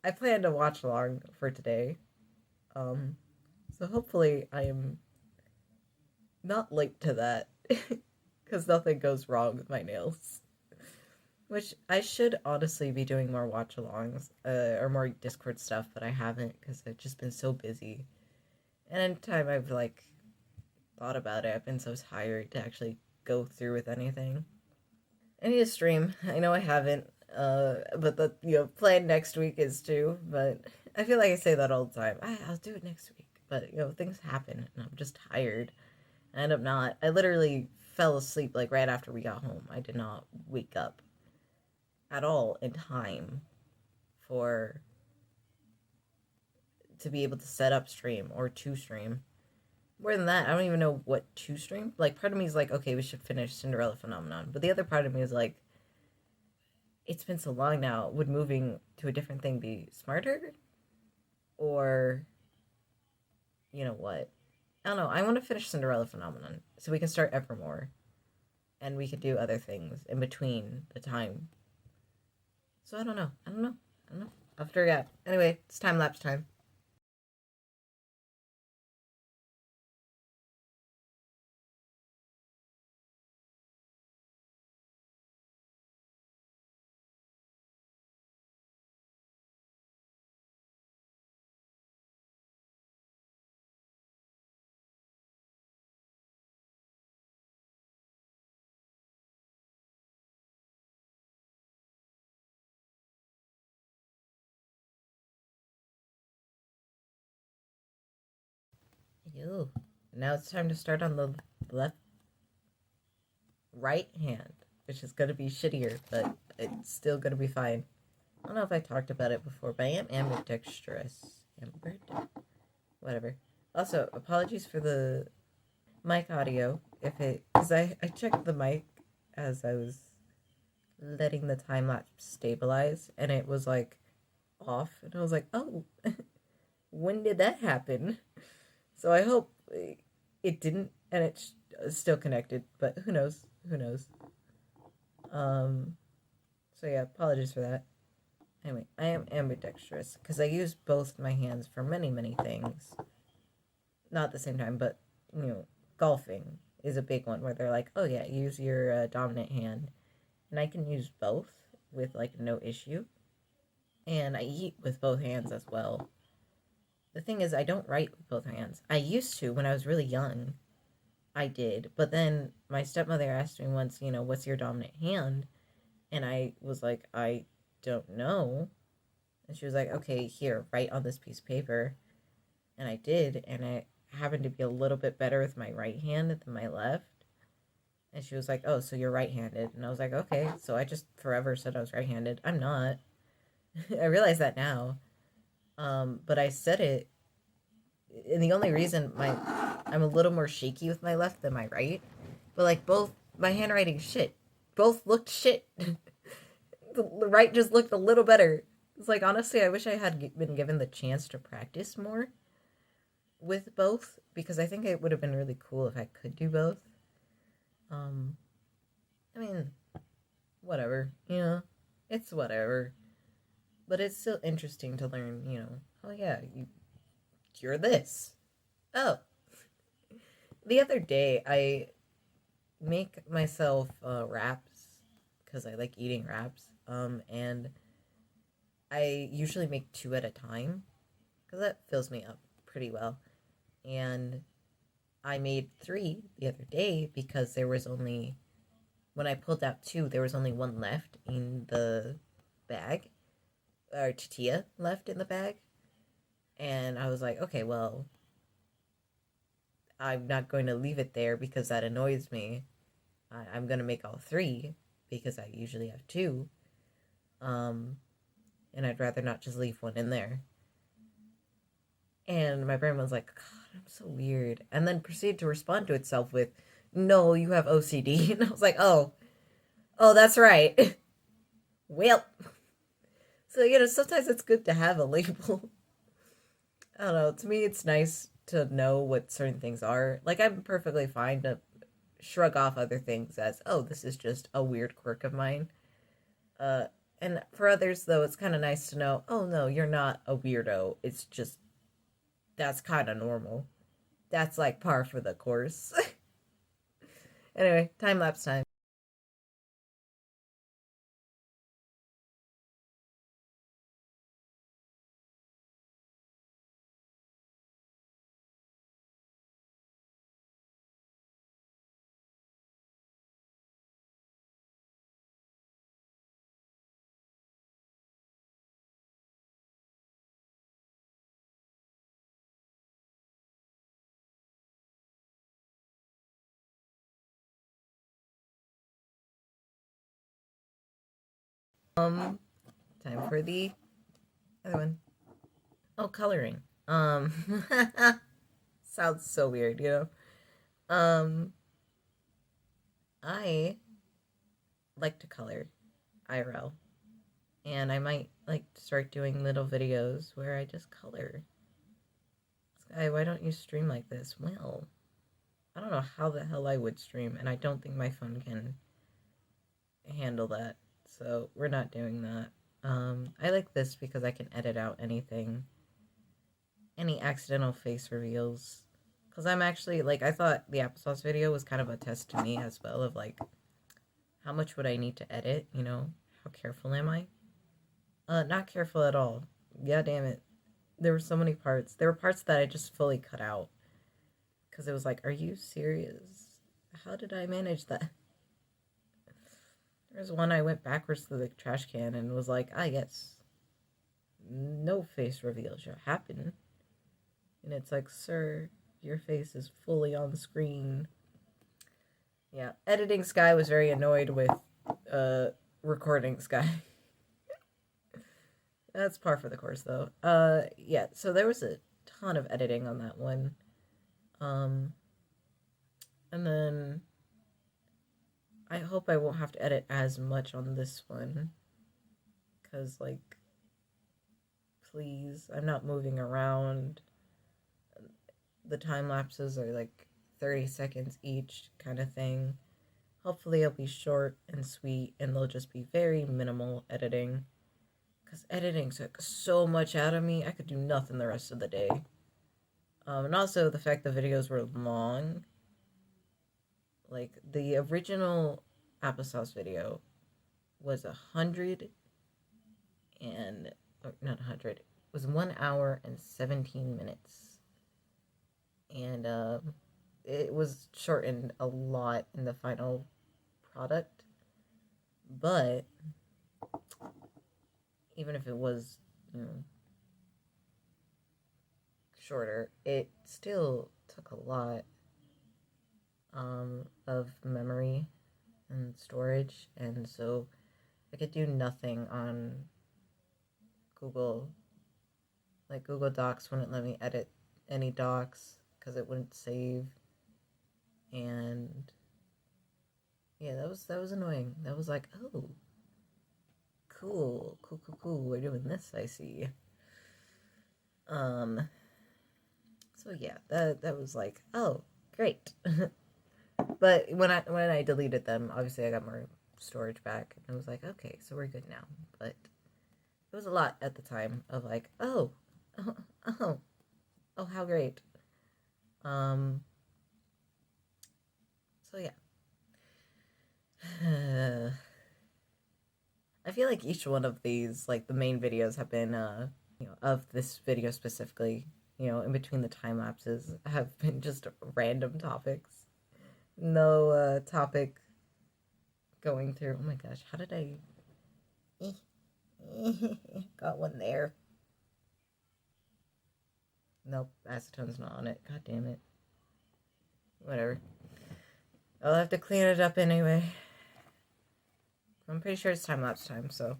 I plan to watch along for today. Um, so hopefully I am not late to that because nothing goes wrong with my nails. Which I should honestly be doing more watch alongs or more Discord stuff, but I haven't because I've just been so busy. And anytime I've like thought about it, I've been so tired to actually go through with anything. I need to stream. I know I haven't. But the plan next week is too. But I feel like I say that all the time. I'll do it next week. But things happen, and I'm just tired. I end up not. I literally fell asleep like right after we got home. I did not wake up at all in time for to be able to set up stream or to stream. More than that, I don't even know what to stream. Like, part of me is like, okay, we should finish Cinderella Phenomenon. But the other part of me is like, it's been so long now. Would moving to a different thing be smarter? Or, you know what? I don't know. I want to finish Cinderella Phenomenon so we can start Evermore. And we could do other things in between the time. So I don't know. I don't know. I don't know. I'll figure it out. Anyway, it's time lapse time. Ew. Now it's time to start on the left right hand, which is going to be shittier, but it's still going to be fine. I don't know if I talked about it before, but I am ambidextrous. Whatever. Also, apologies for the mic audio. Because I checked the mic as I was letting the time lapse stabilize, and it was like off, and I was like, oh, when did that happen? So I hope it didn't, and it's still connected, but who knows? Who knows? Um, so yeah, apologies for that. Anyway, I am ambidextrous because I use both my hands for many, many things. Not at the same time, but golfing is a big one where they're like, oh yeah, use your dominant hand, and I can use both with like no issue, and I eat with both hands as well. The thing is, I don't write with both hands. I used to when I was really young. I did, but then my stepmother asked me once, what's your dominant hand? And I was like, I don't know. And she was like, okay, here, write on this piece of paper. And I did, and I happened to be a little bit better with my right hand than my left. And she was like, oh, so you're right-handed. And I was like, okay. So I just forever said I was right-handed. I'm not. I realize that now. But I said it, and the only reason I'm a little more shaky with my left than my right. But like both my handwriting shit. Both looked shit. The right just looked a little better. It's like, honestly, I wish I had been given the chance to practice more with both, because I think it would have been really cool if I could do both. Um, I mean, whatever, it's whatever. But it's still interesting to learn, oh yeah, you're this. Oh, the other day I make myself wraps because I like eating wraps. And I usually make two at a time because that fills me up pretty well. And I made three the other day because there was only, when I pulled out two, there was only one left in the bag, or tortilla left in the bag. And I was like, okay, well, I'm not going to leave it there because that annoys me. I'm going to make all three because I usually have two. Um, and I'd rather not just leave one in there. And my brain was like, God, I'm so weird. And then proceeded to respond to itself with, no, you have OCD. And I was like, oh, that's right. Well, so, sometimes it's good to have a label. I don't know. To me, it's nice to know what certain things are. Like, I'm perfectly fine to shrug off other things as, oh, this is just a weird quirk of mine. Uh, and for others, though, it's kind of nice to know, oh, no, you're not a weirdo. It's just, that's kind of normal. That's like par for the course. Anyway, time lapse time. Time for the other one. Oh, coloring. Sounds so weird, you know? I like to color IRL. And I might like start doing little videos where I just color. Sky, why don't you stream like this? Well, I don't know how the hell I would stream, and I don't think my phone can handle that. So we're not doing that. I like this because I can edit out anything, any accidental face reveals. Because I'm actually, like, I thought the applesauce video was kind of a test to me as well of, like, how much would I need to edit, you know? How careful am I? Not careful at all. Yeah, damn it. There were so many parts. There were parts that I just fully cut out. Because it was like, are you serious? How did I manage that? There's one I went backwards to the trash can and was like, yes, no face reveal shall happen. And it's like, sir, your face is fully on the screen. Yeah, editing Sky was very annoyed with recording Sky. That's par for the course, though. Yeah, so there was a ton of editing on that one. And then I hope I won't have to edit as much on this one. Because, like, please, I'm not moving around. The time lapses are like 30 seconds each, kind of thing. Hopefully, it'll be short and sweet, and they'll just be very minimal editing. Because editing took so much out of me, I could do nothing the rest of the day. And also, the fact the videos were long. Like, the original applesauce video was 100 and, or not 100, it was 1 hour and 17 minutes. And it was shortened a lot in the final product. But even if it was, you know, shorter, it still took a lot of memory and storage. And so I could do nothing on Google. Like, Google Docs wouldn't let me edit any docs because it wouldn't save. And yeah, that was annoying. That was like, oh, cool. We're doing this, I see. So yeah, that was like, oh, great. But when I deleted them, obviously I got more storage back, and I was like, okay, so we're good now. But it was a lot at the time of like, oh, oh, how great. So yeah. I feel like each one of these, like the main videos, have been, you know, of this video specifically, you know, in between the time lapses, have been just random topics. No topic going through. Oh my gosh, how did I? Got one there. Nope, acetone's not on it. God damn it. Whatever. I'll have to clean it up anyway. I'm pretty sure it's time lapse time, so.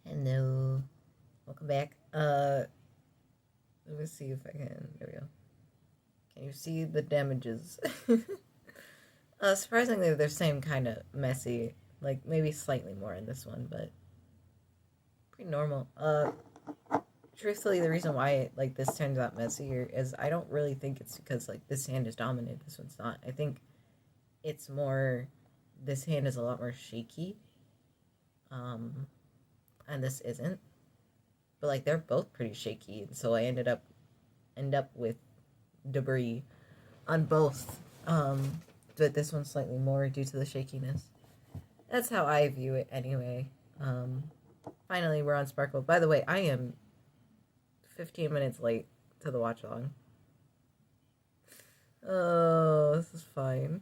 Hello. Welcome back. Let me see if I can. There we go. Can you see the damages? Surprisingly, they're same kind of messy. Like, maybe slightly more in this one, but pretty normal. truthfully, the reason why like this turns out messier is I don't really think it's because like this hand is dominant, this one's not. I think it's more this hand is a lot more shaky, um, and this isn't. But like they're both pretty shaky, and so I end up with debris on both. But this one's slightly more due to the shakiness. That's how I view it anyway. Um, Finally, we're on Sparkle. By the way, I am 15 minutes late to the watch along. Oh, this is fine.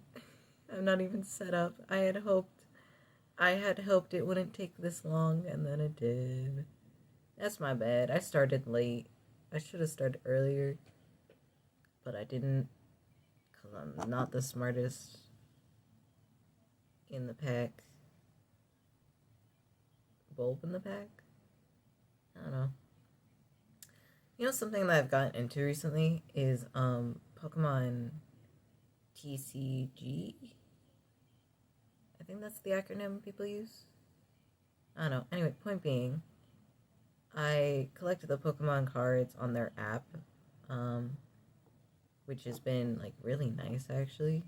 I'm not even set up. I had hoped it wouldn't take this long, and then it did. That's my bad. I started late. I should have started earlier, but I didn't, because I'm not the smartest in the pack. Bulb in the pack? I don't know. You know, something that I've gotten into recently is Pokemon TCG. I think that's the acronym people use. I don't know. Anyway, point being, I collected the Pokemon cards on their app, um, which has been like really nice actually.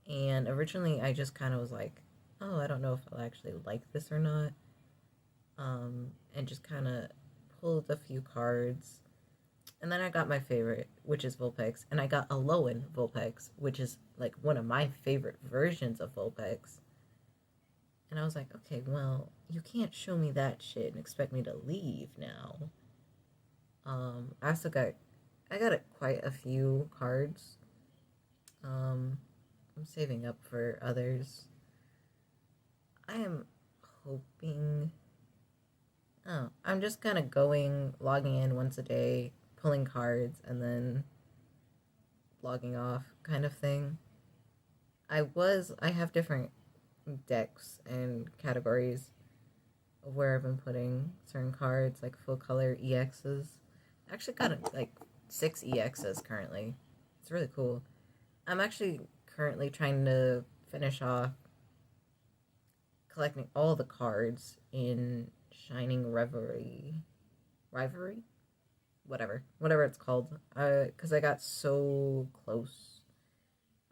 And originally, I just kind of was like, oh, I don't know if I'll actually like this or not, and just kind of pulled a few cards. And then I got my favorite, which is Vulpix, and I got a Alolan Vulpix, which is like one of my favorite versions of Vulpix. And I was like, okay, well, you can't show me that shit and expect me to leave now. I also I got quite a few cards. I'm saving up for others. I am hoping. Oh, I'm just kind of logging in once a day, pulling cards, and then logging off kind of thing. I have different decks and categories of where I've been putting certain cards, like full color EXs. I actually got like 6 EXs currently. It's really cool. I'm actually currently trying to finish off collecting all the cards in Shining Reverie. Rivalry? Whatever it's called. Because I got so close.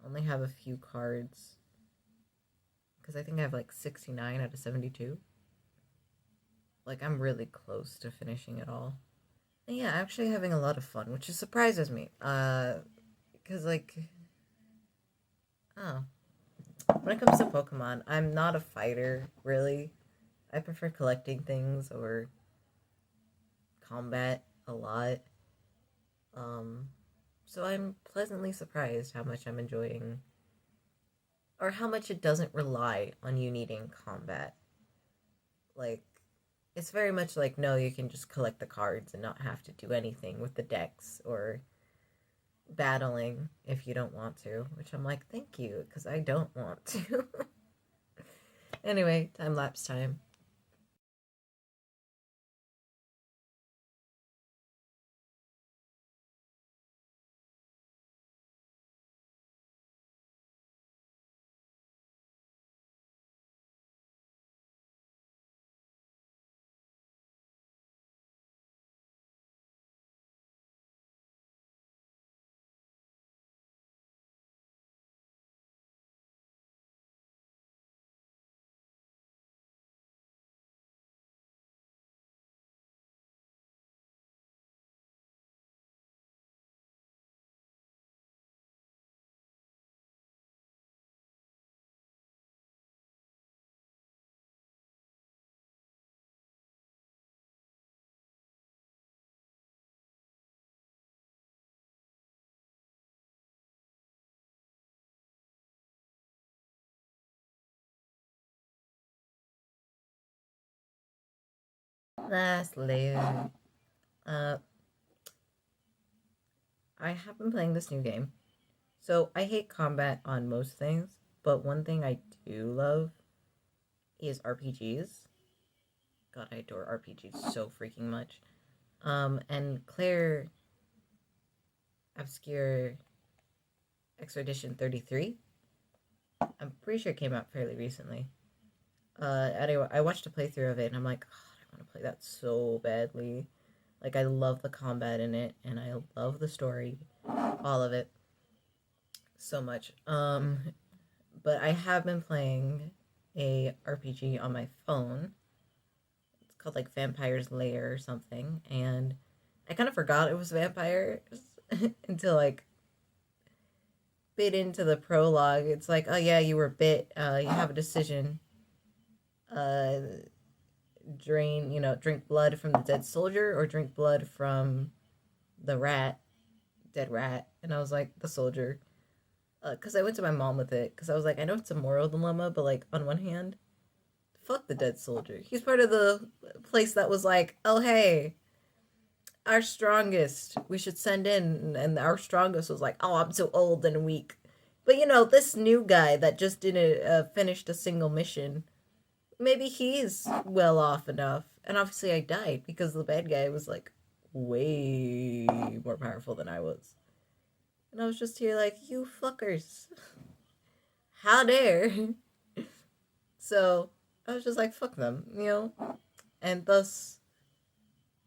I only have a few cards. Because I think I have like 69 out of 72. Like, I'm really close to finishing it all. And yeah, actually having a lot of fun, which surprises me. Because, like, oh. When it comes to Pokemon, I'm not a fighter, really. I prefer collecting things or combat a lot. Um, so I'm pleasantly surprised how much I'm enjoying, or how much it doesn't rely on you needing combat. Like, it's very much like, no, you can just collect the cards and not have to do anything with the decks or battling if you don't want to, which I'm like, thank you, because I don't want to. Anyway, time lapse time. Last layer. Uh, I have been playing this new game. So I hate combat on most things, but one thing I do love is RPGs. God, I adore RPGs so freaking much. And Claire Obscure Expedition 33. I'm pretty sure it came out fairly recently. Anyway, I watched a playthrough of it and I'm like, oh, I want to play that so badly. Like, I love the combat in it, and I love the story, all of it, so much. But I have been playing a RPG on my phone. It's called like Vampire's Lair or something, and I kind of forgot it was vampires until like bit into the prologue. It's like, oh yeah, you were bit. You have a decision. Uh, drink blood from the dead soldier or drink blood from the rat, dead rat. And I was like, the soldier. Because I went to my mom with it. Because I was like, I know it's a moral dilemma, but like, on one hand, fuck the dead soldier. He's part of the place that was like, oh, hey, our strongest, we should send in. And our strongest was like, oh, I'm so old and weak. But this new guy that just didn't finished a single mission, maybe he's well off enough. And obviously, I died because the bad guy was like way more powerful than I was. And I was just here like, you fuckers. How dare? So I was just like, fuck them. And thus,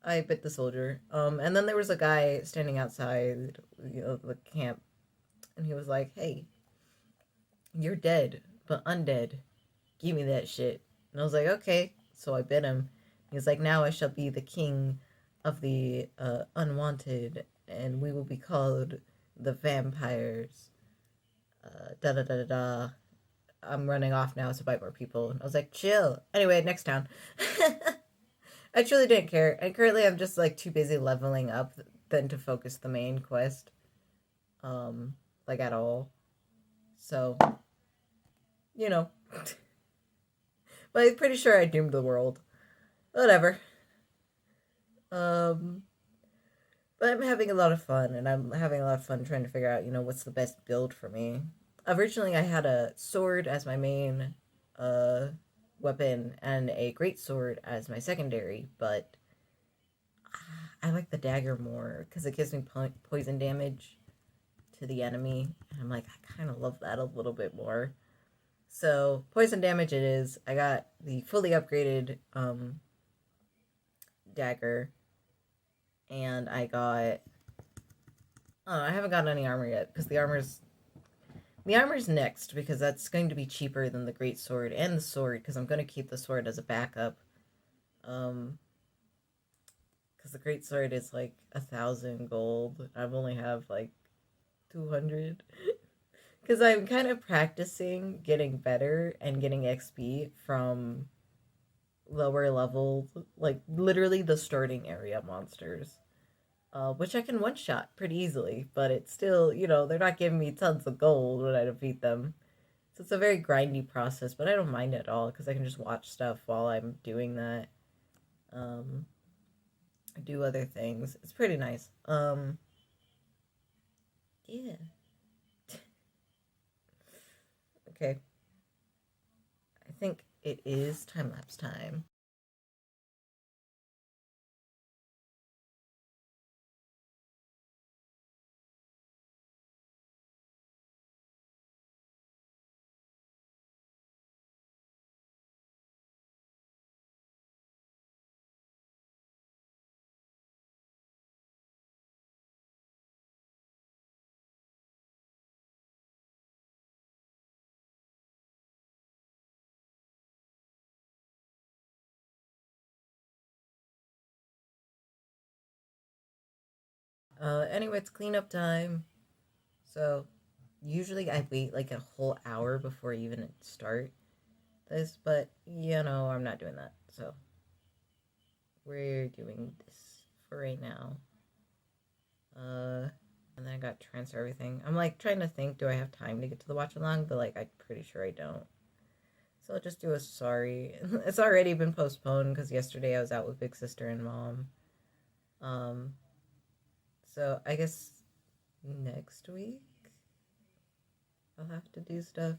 I bit the soldier. And then there was a guy standing outside, the camp, and he was like, hey, you're dead, but undead. Give me that shit. And I was like, okay. So I bit him. He's like, now I shall be the king of the unwanted, and we will be called the vampires. Da da da da da. I'm running off now to bite more people. And I was like, chill. Anyway, next town. I truly didn't care. And currently I'm just like too busy leveling up than to focus the main quest. Like at all. So, you know. But I'm pretty sure I doomed the world. Whatever. Um, but I'm having a lot of fun, and I'm having a lot of fun trying to figure out, what's the best build for me. Originally, I had a sword as my main uh, weapon and a great sword as my secondary, but I like the dagger more because it gives me poison damage to the enemy, and I'm like, I kind of love that a little bit more. So, poison damage it is. I got the fully upgraded dagger, and I got... Oh, I haven't gotten any armor yet, because the armor's next, because that's going to be cheaper than the great sword and the sword, because I'm going to keep the sword as a backup. Because the great sword is like 1,000 gold. I only have like 200. Because I'm kind of practicing getting better and getting XP from lower level, like literally the starting area monsters. Which I can one-shot pretty easily, but it's still, they're not giving me tons of gold when I defeat them. So it's a very grindy process, but I don't mind it at all, because I can just watch stuff while I'm doing that. Do other things. It's pretty nice. Yeah. Okay. I think it is time-lapse time. Anyway, it's cleanup time. So, usually I wait like a whole hour before I even start this, but I'm not doing that. So, we're doing this for right now. And then I got transfer everything. I'm like trying to think, do I have time to get to the watch along? But like, I'm pretty sure I don't. So I'll just do a sorry. It's already been postponed because yesterday I was out with big sister and mom. Um, so I guess next week I'll have to do stuff.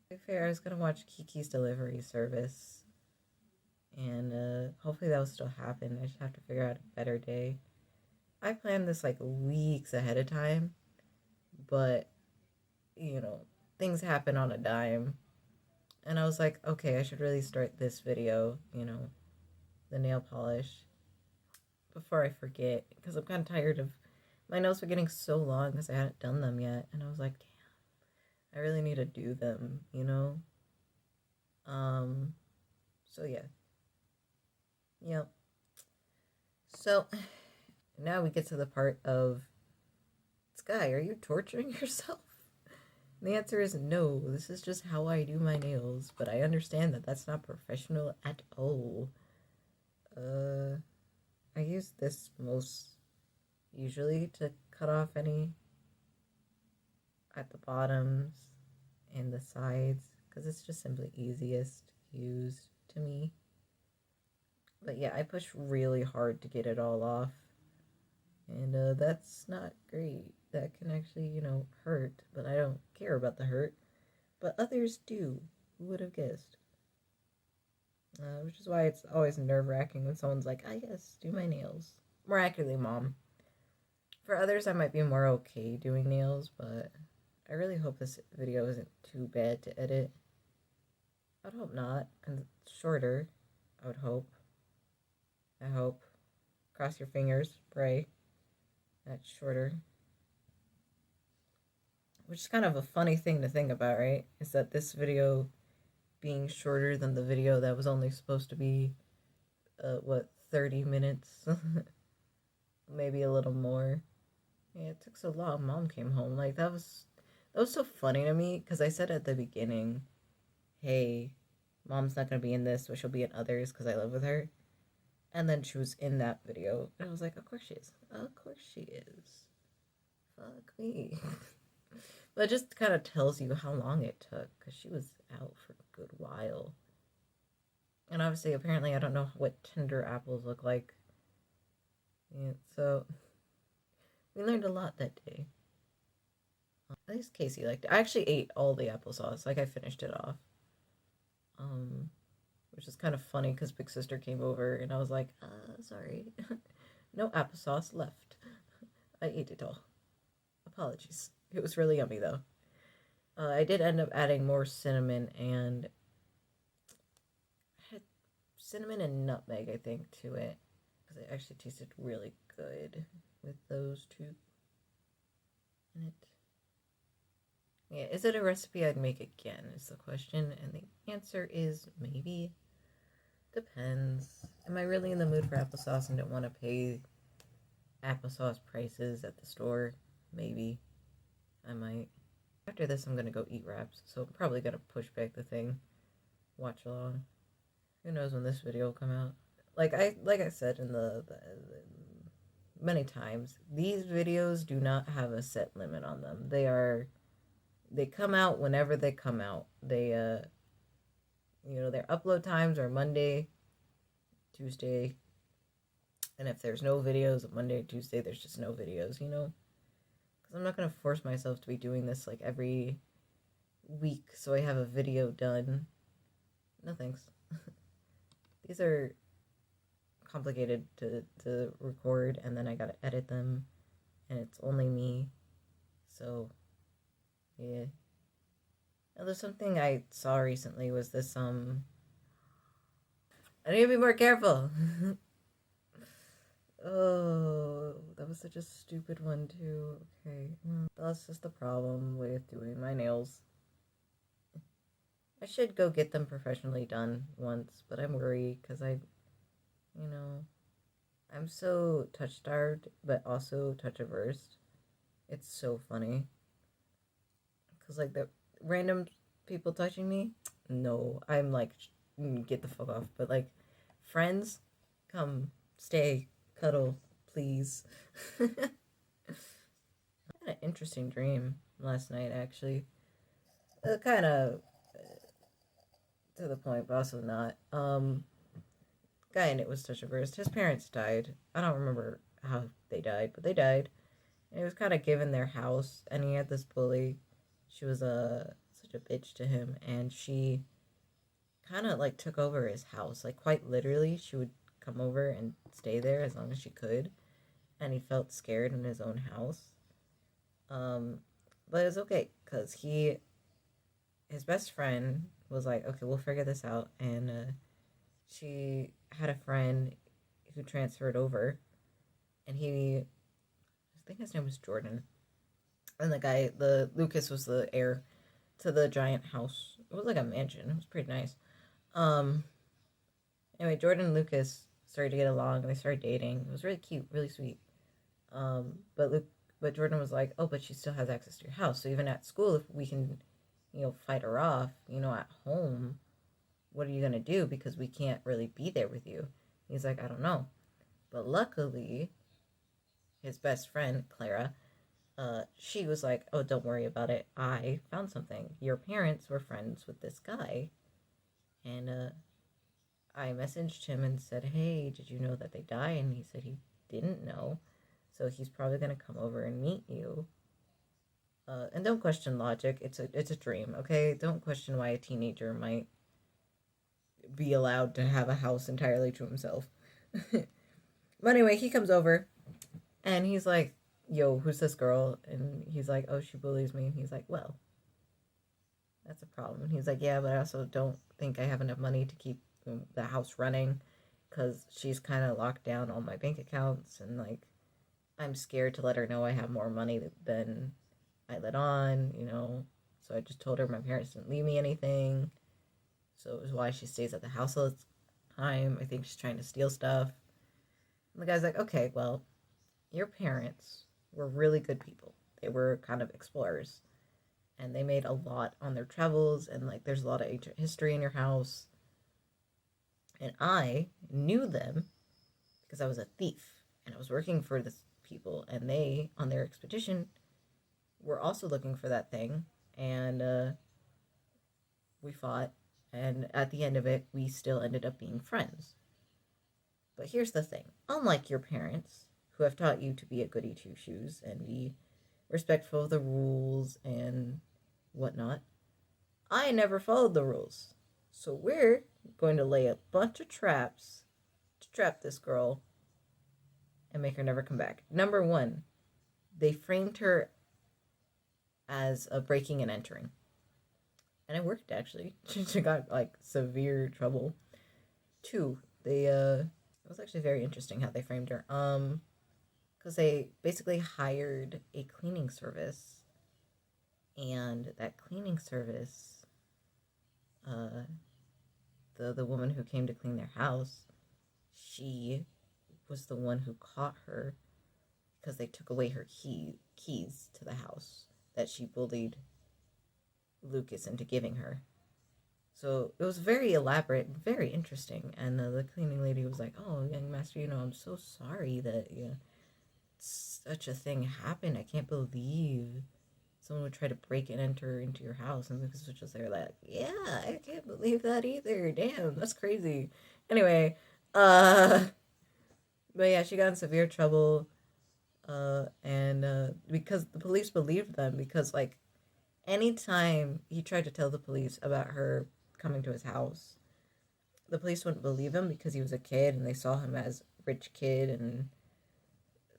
To be fair, I was gonna watch Kiki's Delivery Service, and hopefully that will still happen. I just have to figure out a better day. I planned this like weeks ahead of time, but things happen on a dime. And I was like, okay, I should really start this video, the nail polish, before I forget, because I'm kind of tired of my nails were getting so long because I hadn't done them yet, and I was like, damn, I really need to do them, you know? Um, so yeah. Yep. So now we get to the part of, Sky, are you torturing yourself? And the answer is no. This is just how I do my nails, but I understand that that's not professional at all. I use this most usually to cut off any at the bottoms and the sides because it's just simply easiest used to me. But yeah, I push really hard to get it all off, and that's not great. That can actually, hurt, but I don't care about the hurt. But others do. Who would have guessed? Which is why it's always nerve wracking when someone's like, "Ah, yes, do my nails." More accurately, mom. For others, I might be more okay doing nails, but I really hope this video isn't too bad to edit. I'd hope not. And shorter, I would hope. I hope. Cross your fingers, pray. That's shorter. Which is kind of a funny thing to think about, right? Is that this video being shorter than the video that was only supposed to be, 30 minutes? Maybe a little more. Yeah, it took so long. Mom came home. Like, that was so funny to me because I said at the beginning, hey, mom's not going to be in this, but she'll be in others because I live with her. And then she was in that video. And I was like, of course she is. Of course she is. Fuck me. But it just kind of tells you how long it took because she was out for a good while. And obviously, apparently, I don't know what tender apples look like. Yeah, so we learned a lot that day. At least Casey liked it. I actually ate all the applesauce. Like, I finished it off. Um, which is kind of funny because Big Sister came over and I was like, sorry. No applesauce left. I ate it all. Apologies. It was really yummy, though. I did end up adding more cinnamon and I had cinnamon and nutmeg, I think, to it because it actually tasted really good with those two in it. Yeah, is it a recipe I'd make again is the question, and the answer is maybe. Depends. Am I really in the mood for applesauce and don't want to pay applesauce prices at the store? Maybe. I might. After this, I'm going to go eat wraps, so I'm probably going to push back the thing. Watch along. Who knows when this video will come out? Like I said in the many times, these videos do not have a set limit on them. They come out whenever they come out. Their upload times are Monday, Tuesday, and if there's no videos on Monday, Tuesday, there's just no videos, Because I'm not going to force myself to be doing this like every week so I have a video done. No thanks. These are complicated to record, and then I gotta edit them, and it's only me. So, yeah. Now, there's something I saw recently was this, I need to be more careful. Oh, that was such a stupid one, too. Okay, well, that's just the problem with doing my nails. I should go get them professionally done once, but I'm worried because I'm so touch starved, but also touch averse. It's so funny. Because, like, the random people touching me, no, I'm like, get the fuck off. But, like, friends, come, stay, cuddle, please. I had an interesting dream last night, actually. Kind of to the point, but also not. Guy in it was touch averse. His parents died. I don't remember how they died, but they died. And he was kind of given their house, and he had this bully. She was such a bitch to him, and she kind of like took over his house. Like, quite literally, she would come over and stay there as long as she could, and he felt scared in his own house. But it was okay because his best friend was like, okay, we'll figure this out, and she had a friend who transferred over, and I think his name was Jordan. And the Lucas was the heir to the giant house. It was like a mansion. It was pretty nice. Um, anyway, Jordan and Lucas started to get along, and they started dating. It was really cute, really sweet. But Jordan was like, "Oh, but she still has access to your house. So even at school, if we can, fight her off, at home, what are you gonna do? Because we can't really be there with you." He's like, "I don't know." But luckily, his best friend Clara, she was like, "Oh, don't worry about it. I found something. Your parents were friends with this guy, and I messaged him and said, 'Hey, did you know that they died?' And he said he didn't know. So he's probably gonna come over and meet you. And don't question logic. It's a dream, okay? Don't question why a teenager might be allowed to have a house entirely to himself." But anyway, he comes over and he's like, "Yo, who's this girl?" And he's like, "Oh, she bullies me." And he's like, "Well, that's a problem." And he's like, "Yeah, but I also don't think I have enough money to keep the house running because she's kind of locked down all my bank accounts, and like I'm scared to let her know I have more money than I let on. So I just told her my parents didn't leave me anything. So it was why she stays at the house all the time. I think she's trying to steal stuff." And the guy's like, "Okay, well, your parents were really good people. They were kind of explorers. And they made a lot on their travels. And, like, there's a lot of ancient history in your house. And I knew them because I was a thief. And I was working for this people. And they, on their expedition, were also looking for that thing. And we fought. And at the end of it, we still ended up being friends. But here's the thing. Unlike your parents, who have taught you to be a goody two shoes and be respectful of the rules and whatnot, I never followed the rules. So we're going to lay a bunch of traps to trap this girl and make her never come back. Number one, they framed her as a breaking and entering. And it worked, actually. She got, like, severe trouble. Two, it was actually very interesting how they framed her. Because they basically hired a cleaning service, and that cleaning service, the woman who came to clean their house, she was the one who caught her because they took away her keys to the house that she bullied Lucas into giving her. So it was very elaborate, very interesting. And the cleaning lady was like, "Oh, young master, I'm so sorry that such a thing happened. I can't believe someone would try to break and enter into your house." And Lucas was just there like, "Yeah, I can't believe that either. Damn, that's crazy." Anyway, but yeah, she got in severe trouble. And because the police believed them, because like anytime he tried to tell the police about her coming to his house, the police wouldn't believe him because he was a kid and they saw him as a rich kid and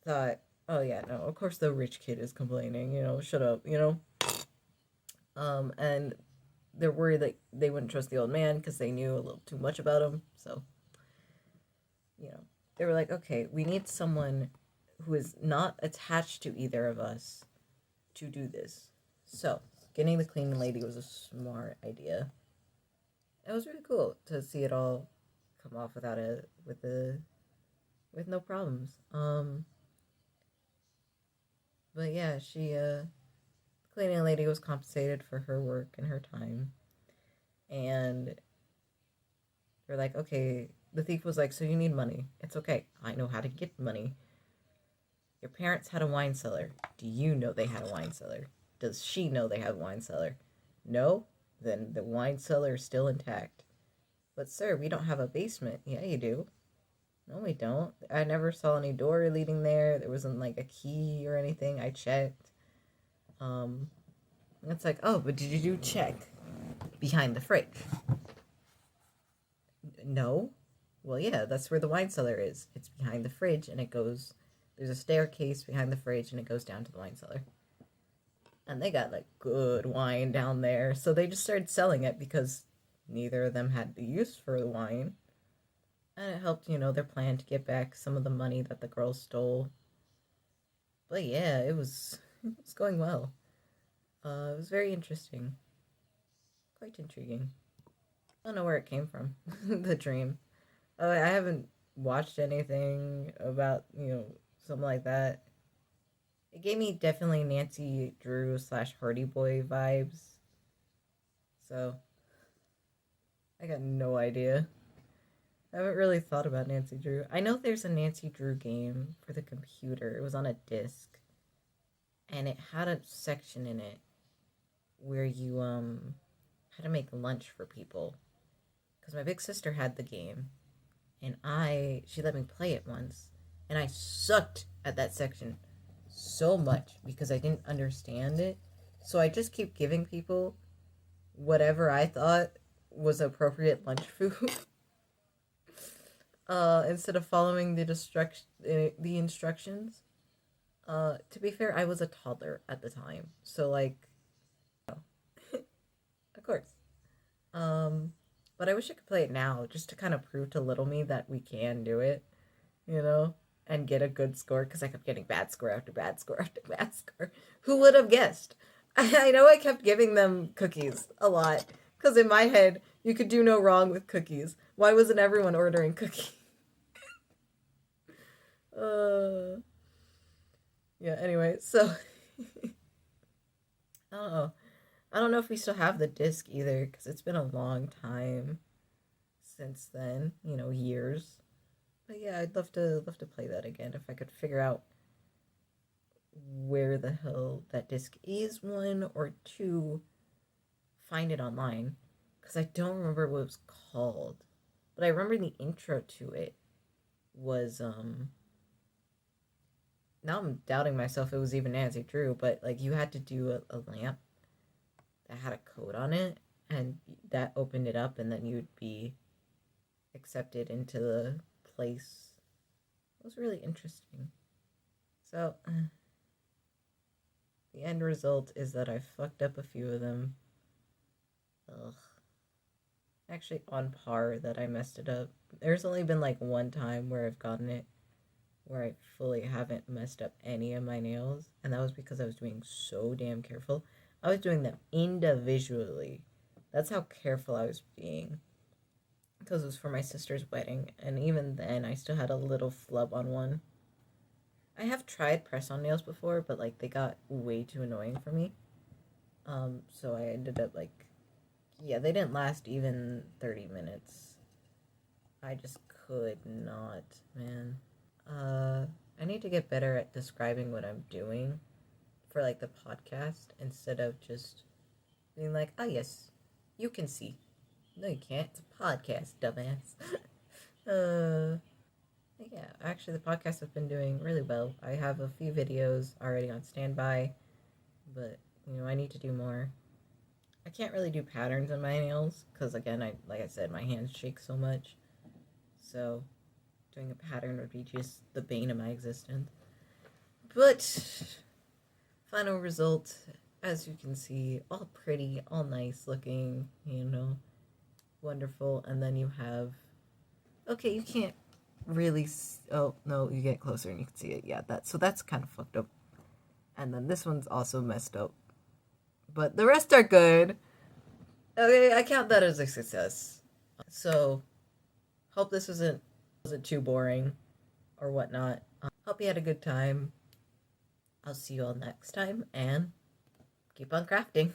thought, "Oh yeah, no, of course the rich kid is complaining, shut up. And they're worried that they wouldn't trust the old man because they knew a little too much about him. So, they were like, "Okay, we need someone who is not attached to either of us to do this." So, getting the cleaning lady was a smart idea. It was really cool to see it all come off with no problems. But yeah, the cleaning lady was compensated for her work and her time. And they're like, "Okay," the thief was like, "So you need money. It's okay. I know how to get money. Your parents had a wine cellar. Do you know they had a wine cellar? Does she know they have a wine cellar? No? Then the wine cellar is still intact." "But sir, we don't have a basement." "Yeah, you do." "No, we don't. I never saw any door leading there. There wasn't like a key or anything. I checked." It's like, "Oh, but did you check behind the fridge?" "No." "Well, yeah, that's where the wine cellar is. It's behind the fridge, and there's a staircase behind the fridge, and it goes down to the wine cellar." And they got like good wine down there, so they just started selling it because neither of them had the use for the wine. And it helped, their plan to get back some of the money that the girls stole. But yeah, it was it was going well. It was very interesting, quite intriguing. I don't know where it came from, the dream. I haven't watched anything about something like that. It gave me definitely Nancy Drew slash Hardy Boy vibes. So I got no idea. I haven't really thought about Nancy Drew. I know there's a Nancy Drew game for the computer. It was on a disc, and it had a section in it where you had to make lunch for people. Because my big sister had the game, and she let me play it once, and I sucked at that section so much because I didn't understand it. So I just keep giving people whatever I thought was appropriate lunch food instead of following the instructions. To be fair, I was a toddler at the time, so like, of course. Um, but I wish I could play it now just to kind of prove to little me that we can do it, you know, and get a good score because I kept getting bad score after bad score after bad score. Who would have guessed? I know I kept giving them cookies a lot because in my head, you could do no wrong with cookies. Why wasn't everyone ordering cookies? uh, yeah, anyway, so I don't know. I don't know if we still have the disc either because it's been a long time since then, years. But yeah, I'd love to play that again if I could figure out where the hell that disc is, one, or two, find it online because I don't remember what it was called. But I remember the intro to it was now I'm doubting myself it was even Nancy Drew, but like you had to do a lamp that had a code on it and that opened it up and then you'd be accepted into the place. It was really interesting. So the end result is that I fucked up a few of them. Ugh. Actually, on par that I messed it up. There's only been like one time where I've gotten it where I fully haven't messed up any of my nails, and that was because I was doing so damn careful. I was doing them individually. That's how careful I was being. Because it was for my sister's wedding, and even then, I still had a little flub on one. I have tried press-on nails before, but like they got way too annoying for me. So I ended up like, yeah, they didn't last even 30 minutes. I just could not, man. I need to get better at describing what I'm doing for like the podcast instead of just being like, oh yes, you can see. No, you can't. It's a podcast, dumbass. uh, yeah, actually, the podcast has been doing really well. I have a few videos already on standby, but I need to do more. I can't really do patterns on my nails because, again, like I said, my hands shake so much. So, doing a pattern would be just the bane of my existence. But final result, as you can see, all pretty, all nice looking, wonderful. And then you have, okay, you can't really, oh no, you get closer and you can see it. Yeah, that's kind of fucked up. And then this one's also messed up. But the rest are good. Okay, I count that as a success. So, hope this wasn't too boring or whatnot. Hope you had a good time. I'll see you all next time and keep on crafting.